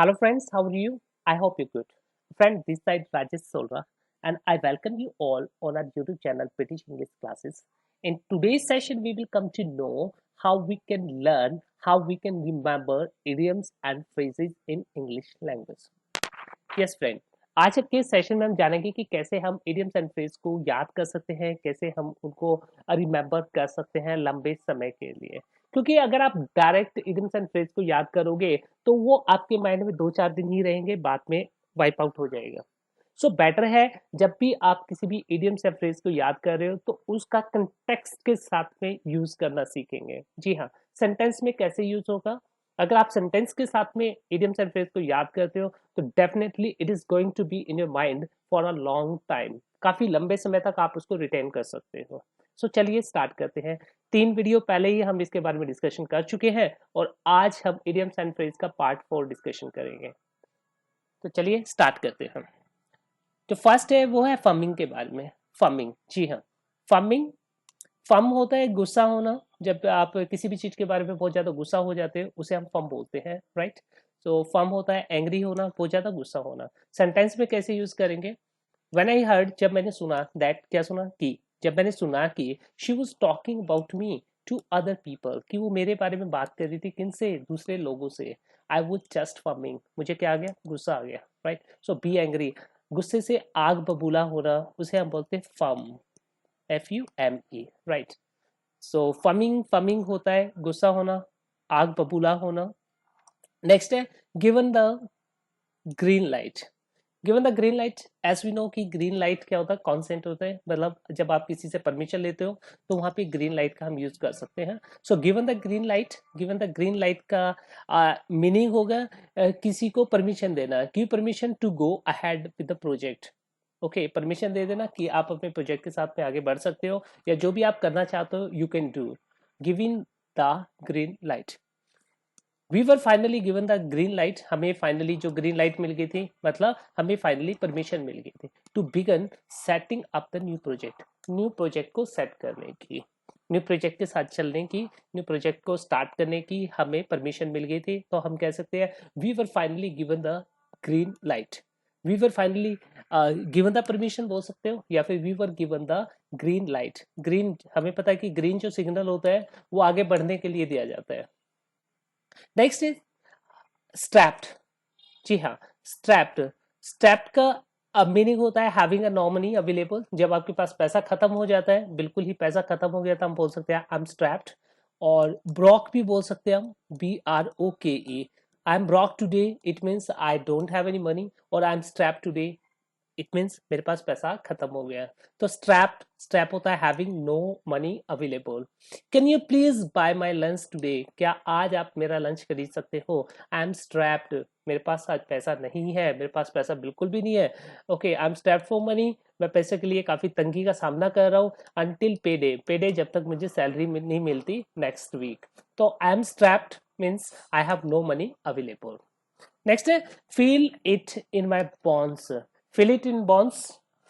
Hello friends, how are you? I hope you're good. Friend, this side Rajesh Solra and I welcome you all on our YouTube channel British English Classes. In today's session, we will come to know how we can learn, how we can remember idioms and phrases in English language. Yes friend, आज के session में हम जानेंगे कि कैसे हम idioms and phrase को याद कर सकते हैं, कैसे हम उनको रिमेंबर कर सकते हैं लंबे समय के लिए। क्योंकि अगर आप डायरेक्ट इडियम्स एंड फ्रेज को याद करोगे तो वो आपके माइंड में 2-4 दिन ही रहेंगे, बाद में वाइप आउट हो जाएगा। सो बेटर है जब भी आप किसी भी इडियम्स या फ्रेज को याद कर रहे हो तो उसका कंटेक्स्ट के साथ में यूज करना सीखेंगे। जी हाँ, सेंटेंस में कैसे यूज होगा। अगर आप सेंटेंस के साथ में इडियम्स एंड फ्रेज को याद करते हो तो definitely it is going to be in your mind for a long time. काफी लंबे समय तक आप उसको रिटेन कर सकते हो। सो चलिए स्टार्ट करते हैं। 3 वीडियो पहले ही हम इसके बारे में डिस्कशन कर चुके हैं और आज हम इडियम्स एंड फ्रेज का पार्ट 4 डिस्कशन करेंगे। तो चलिए स्टार्ट करते हैं। जो फर्स्ट है वो है फमिंग के बारे में। फमिंग, जी हाँ, फमिंग, फम होता है गुस्सा होना। जब आप किसी भी चीज के बारे में बहुत ज्यादा गुस्सा हो जाते हो उसे हम फम बोलते हैं, राइट। तो फम होता है एंग्री होना, बहुत ज्यादा गुस्सा होना। सेंटेंस में कैसे यूज करेंगे। व्हेन आई हर्ड, जब मैंने सुना, दैट क्या सुना कि, जब मैंने सुना कि she was talking about me to other people, कि वो मेरे बारे में बात कर रही थी, किनसे, दूसरे लोगों से। आई वुड जस्ट फमिंग, मुझे क्या आ गया, गुस्सा आ गया, राइट। सो बी एंग्री, गुस्से से आग बबूला होना, उसे हम बोलते हैं फम, FUME, राइट। सो फमिंग, फमिंग होता है गुस्सा होना, आग बबूला होना। नेक्स्ट है given the green light. Given the green light, as we know कि ग्रीन लाइट क्या होता है, कॉन्सेंट होता है, मतलब जब आप किसी से परमिशन लेते हो तो वहां पे ग्रीन लाइट का हम यूज कर सकते हैं। So given the green light, given the green light का मीनिंग होगा किसी को परमिशन देना, give permission to go ahead with the project. Okay, permission दे देना कि आप अपने प्रोजेक्ट के साथ में आगे बढ़ सकते हो या जो भी आप करना चाहते हो you can do, giving the green light. We were finally given the green light, हमें फाइनली जो ग्रीन लाइट मिल गई थी, मतलब हमें फाइनली परमिशन मिल गई थी to begin setting up the new project, new project को सेट करने की, न्यू प्रोजेक्ट के साथ चलने की, न्यू प्रोजेक्ट को स्टार्ट करने की हमें परमिशन मिल गई थी। तो हम कह सकते हैं we were finally given the green light. We were finally given the permission बोल सकते हो, या फिर we were given the green light. Green, हमें पता है कि ग्रीन जो सिग्नल होता है वो आगे बढ़ने के लिए दिया जाता है। Next is strapped. जी हाँ, स्ट्रैप्ड, स्ट्रैप्ड का मीनिंग होता है having a no money available. जब आपके पास पैसा खत्म हो जाता है, बिल्कुल ही पैसा खत्म हो गया, तो हम बोल सकते हैं आई एम स्ट्रैप्ड। और ब्रॉक भी बोल सकते हैं हम, BROKE, I am broke today, it means I don't have any money, और I am strapped today, it means मेरे पास पैसा खत्म हो गया। तो स्ट्रैप, स्ट्रैप होता है having no money available. Can you please buy my lunch today, क्या आज आप मेरा लंच खरीद सकते हो। आई एम स्ट्रैप्ड, मेरे पास आज पैसा नहीं है, मेरे पास पैसा बिल्कुल भी नहीं है। Okay, I am strapped for money, मैं पैसे के लिए काफी तंगी का सामना कर रहा हूँ। अनटिल पे डे, पे डे जब तक मुझे सैलरी नहीं मिलती नेक्स्ट वीक। तो I am strapped means I have no money available. Next है feel it in my bones. Feel it in bones,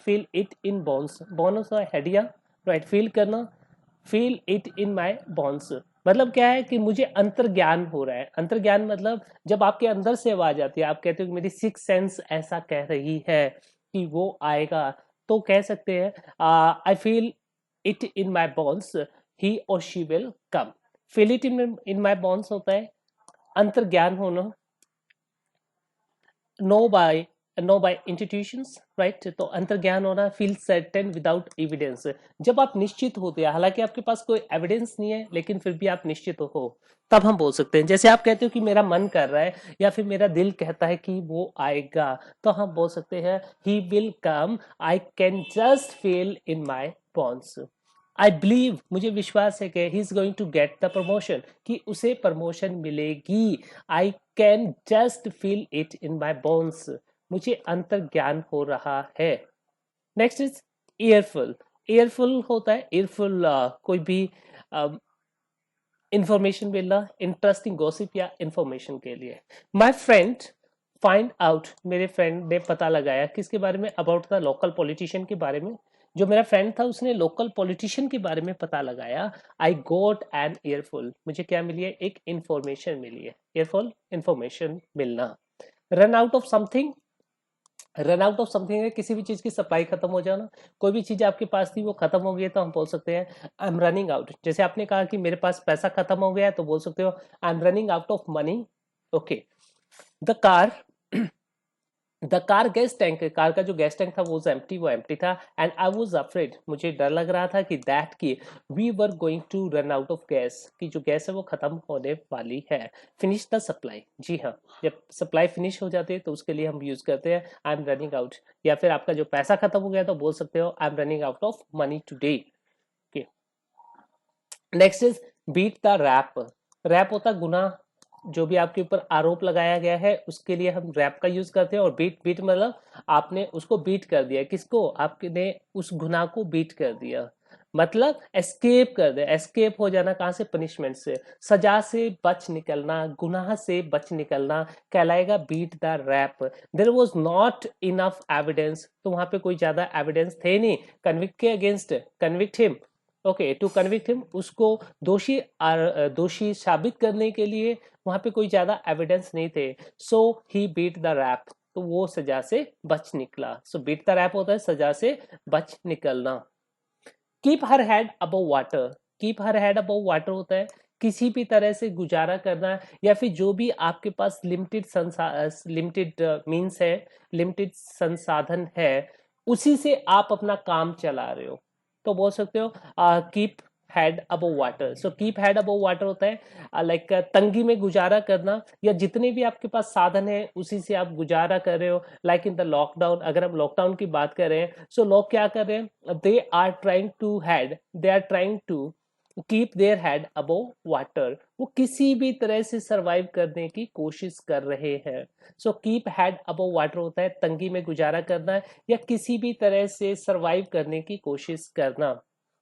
feel it in bones, bones हेडिया, राइट, फील करना। Feel it in my bones मतलब क्या है कि मुझे अंतर्ज्ञान हो रहा है। अंतर्ज्ञान मतलब जब आपके अंदर से आवाज आती है, आप कहते हो कि मेरी सिक्स सेंस ऐसा कह रही है कि वो आएगा, तो कह सकते हैं I feel it in my bones, he और she will come. Feel it in my bones होता है अंतर्ज्ञान होना। No by, no by institutions, right. तो अंतर्ज्ञान होना, फील सर्टेन विदाउट एविडेंस, जब आप निश्चित होते हैं, हालांकि आपके पास कोई एविडेंस नहीं है लेकिन फिर भी आप निश्चित हो, तब हम बोल सकते हैं। जैसे आप कहते हो कि मेरा मन कर रहा है या फिर मेरा दिल कहता है कि वो आएगा, तो हम बोल सकते हैं he will come, I can just feel in my bones. I believe, मुझे विश्वास है कि he is going to get the promotion, कि उसे प्रमोशन मिलेगी। I can just feel it in my bones, मुझे अंतर्ज्ञान हो रहा है। Next is ईयरफुल। ईयरफुल होता है, ईयरफुल कोई भी इंफॉर्मेशन मिलना, इंटरेस्टिंग गॉसिप या इंफॉर्मेशन के लिए। माई फ्रेंड फाइंड आउट, मेरे फ्रेंड ने पता लगाया किसके बारे में, अबाउट द लोकल पॉलिटिशियन के बारे में। जो मेरा फ्रेंड था उसने लोकल पॉलिटिशियन के बारे में पता लगाया। आई गोट एन ईयरफुल, मुझे क्या मिली है, एक इंफॉर्मेशन मिली है। ईयरफुल, इंफॉर्मेशन मिलना। Run out of something, run out of something है किसी भी चीज की सप्लाई खत्म हो जाना। कोई भी चीज आपके पास थी वो खत्म हो गई है तो हम बोल सकते हैं आई एम रनिंग आउट। जैसे आपने कहा कि मेरे पास पैसा खत्म हो गया है तो बोल सकते हो I am running out of money. Okay. The car, the car gas tank, car का जो गैस टैंक था वो एम्प्टी था। एंड आई वॉज अफ्रेड, मुझे डर लग रहा था कि दैट की we were going to run out of gas, कि जो गैस है वो खत्म होने वाली है। फिनिश द सप्लाई, जी हाँ, जब सप्लाई फिनिश हो जाती है तो उसके लिए हम यूज करते हैं आई एम रनिंग आउट। या फिर आपका जो पैसा खत्म हो गया तो बोल सकते हो I am running out of money today. Okay. Next is beat the rap. Rap होता गुनाह, जो भी आपके ऊपर आरोप लगाया गया है उसके लिए हम रैप का यूज करते हैं। और बीट, बीट मतलब आपने उसको बीट कर दिया, किसको, आपने उस गुनाह को बीट कर दिया, मतलब एस्केप कर दे, एस्केप हो जाना कहाँ से, पनिशमेंट से, सजा से बच निकलना, गुनाह से बच निकलना कहलाएगा beat the rap. There was not enough evidence, तो वहां पे कोई ज्यादा एविडेंस थे नहीं कन्विक्ट के against, convict him, okay to convict him, उसको दोषी दोषी साबित करने के लिए वहां पे कोई ज्यादा एविडेंस नहीं थे। सो ही बीट द रैप, तो वो सजा से बच निकला। सो बीट द रैप होता है सजा से बच निकलना। Keep her head above water, keep her head above water होता है किसी भी तरह से गुजारा करना, या फिर जो भी आपके पास लिमिटेड मीन्स है, लिमिटेड संसाधन है, उसी से आप अपना काम चला रहे हो तो बोल सकते हो keep head above water. So keep head above water होता है लाइक तंगी में गुजारा करना, या जितने भी आपके पास साधन है उसी से आप गुजारा कर रहे हो। लाइक इन द लॉकडाउन, अगर हम लॉकडाउन की बात कर रहे हैं, सो लोग क्या कर रहे हैं, they are trying to keep their head above water, वो किसी भी तरह से सरवाइव करने की कोशिश कर रहे हैं। So keep head above water होता है तंगी में गुजारा करना या किसी भी तरह से सरवाइव करने की कोशिश करना।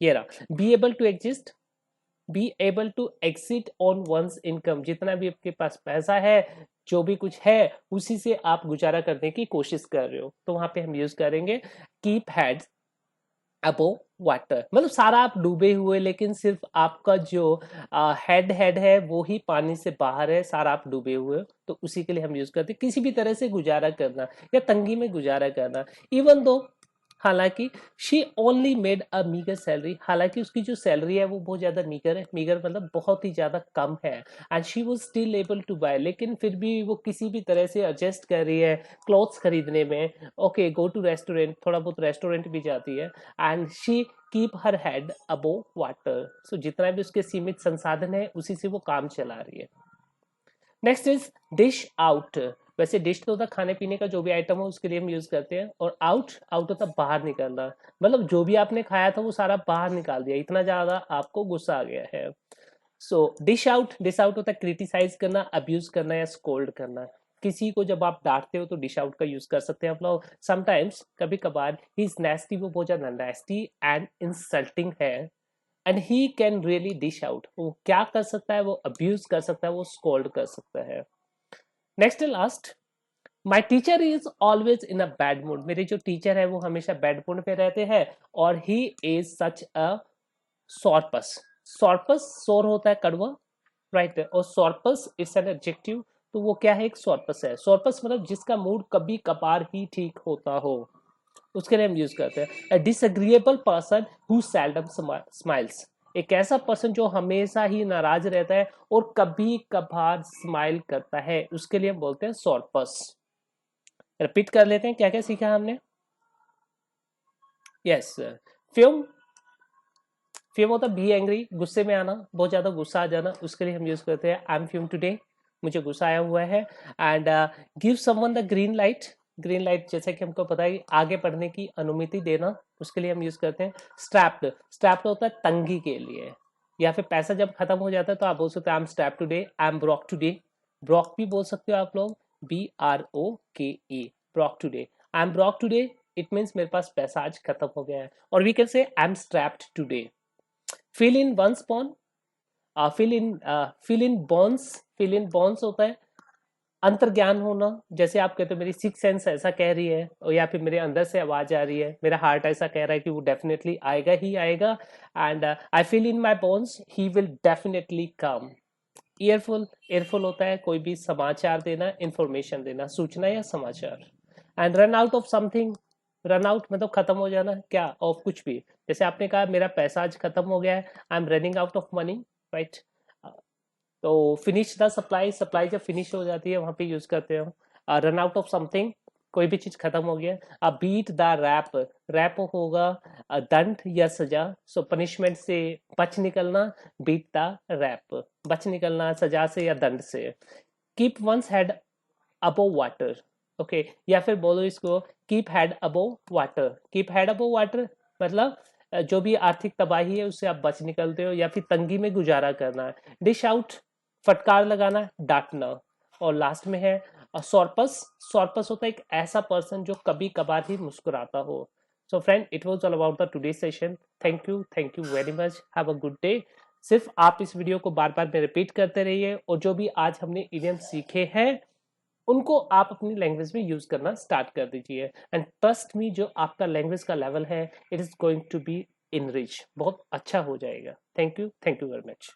ये रहा be able to exist, be able to exit on one's income, जितना भी आपके पास पैसा है, जो भी कुछ है उसी से आप गुजारा करने की कोशिश कर रहे हो, तो वहां पे हम यूज करेंगे कीप हेड अबोव वाटर, मतलब सारा आप डूबे हुए लेकिन सिर्फ आपका जो हेड है वो ही पानी से बाहर है, सारा आप डूबे हुए हो, तो उसी के लिए हम यूज करते हैं किसी भी तरह से गुजारा करना या तंगी में गुजारा करना। इवन दो, हालांकि she only made a meagre salary, हालांकि उसकी जो सैलरी है वो बहुत ज्यादा मीगर है, मीगर मतलब बहुत ही ज्यादा कम है। And she was still able to buy, लेकिन फिर भी वो किसी भी तरह से एडजस्ट कर रही है क्लॉथ्स खरीदने में। ओके, गो टू रेस्टोरेंट, थोड़ा बहुत रेस्टोरेंट भी जाती है। And she keep her head above water, so जितना भी उसके सीमित संसाधन है उसी से वो काम चला रही है। नेक्स्ट इज डिश आउट, वैसे डिश तो होता खाने पीने का जो भी आइटम हो उसके लिए हम यूज करते हैं, और आउट, आउट होता बाहर निकलना, मतलब जो भी आपने खाया था वो सारा बाहर निकाल दिया, इतना ज्यादा आपको गुस्सा आ गया है। सो डिश आउट, डिश आउट होता है क्रिटिसाइज करना, अब्यूज करना या स्कोल्ड करना। किसी को जब आप डांटते हो तो डिश आउट का यूज कर सकते हैं आप लोग। समटाइम्स, कभी कभार, ही इज नेस्टी, वो बहुत ज्यादा नेस्टी एंड इंसल्टिंग है, and he can really dish out, वो क्या कर सकता है, वो अब्यूज कर सकता है, वो स्कोल्ड कर सकता है। Next last, my teacher is always in a bad mood, मेरे जो टीचर है वो हमेशा बैड मूड पे रहते हैं, और ही इज सच अ सॉर्पस, सॉर्पस सोर होता है कड़वा, राइट, और सॉर्पस इज एन एडजेक्टिव, तो वो क्या है, एक सॉर्पस है। सॉर्पस मतलब जिसका मूड कभी कभार ही ठीक होता हो, उसके लिए हम यूज करते हैं। Disagreeable person who seldom smiles, एक ऐसा पर्सन जो हमेशा ही नाराज रहता है और कभी कभार स्माइल करता है, उसके लिए हम बोलते हैं सॉर्पस। रिपीट कर लेते हैं क्या क्या सीखा हमने। यस, फ्यूम, फ्यूम होता है बी एंग्री, गुस्से में आना, बहुत ज्यादा गुस्सा आ जाना, उसके लिए हम यूज करते हैं आई एम फ्यूम टुडे, मुझे गुस्सा आया हुआ है। And give someone the green light, green light जैसे कि हमको पता है आगे बढ़ने की अनुमति देना, उसके लिए हम यूज करते हैं स्ट्रैप्ड, स्ट्रैप्ड होता है तंगी के लिए, या फिर पैसा जब खत्म हो जाता है तो आप बोल सकते हैं I am strapped today, I am broke today, Brock भी बोल सकते हो आप लोग, BROKE, Brock today, I am broke today, it means मेरे पास पैसा आज खत्म हो गया है। और we can say I am strapped today. Feel in one's bone, feel in bones, feel in bones होता है अंतर्ज्ञान होना, जैसे आप कहते हो मेरी सिक्स सेंस ऐसा कह रही है, और या फिर मेरे अंदर से आवाज आ रही है, मेरा हार्ट ऐसा कह रहा है कि वो डेफिनेटली आएगा ही आएगा, and I feel in my bones he will definitely come. Earful होता है कोई भी समाचार देना, इंफॉर्मेशन देना, सूचना या समाचार। And run out of something, run out मतलब खत्म हो जाना क्या, ऑफ कुछ भी। जैसे आपने कहा मेरा पैसा आज खत्म हो गया है, आई am running out of money, right. तो फिनिश द सप्लाई, सप्लाई जब फिनिश हो जाती है वहां पे यूज करते हो। रन आउट ऑफ समथिंग, कोई भी चीज खत्म हो गया। बीट द रैप, रैप होगा दंड या सजा, सो पनिशमेंट से बच निकलना, बीट द रैप, बच निकलना सजा से या दंड से। Keep once head above water, okay, या फिर बोलो इसको keep head above water. Keep head above water मतलब जो भी आर्थिक तबाही है उससे आप बच निकलते हो या फिर तंगी में गुजारा करना है। डिश आउट, फटकार लगाना, डांटना। और लास्ट में है सॉर्पस, सॉर्पस होता है एक ऐसा पर्सन जो कभी कभार ही मुस्कुराता हो। So friend, it was all about the today session. Thank you very much, have a good day. सिर्फ आप इस वीडियो को बार बार में रिपीट करते रहिए और जो भी आज हमने इडियम सीखे हैं उनको आप अपनी लैंग्वेज में यूज करना स्टार्ट कर दीजिए। एंड ट्रस्ट मी, जो आपका लैंग्वेज का लेवल है it is going to be enrich, बहुत अच्छा हो जाएगा। Thank you very much.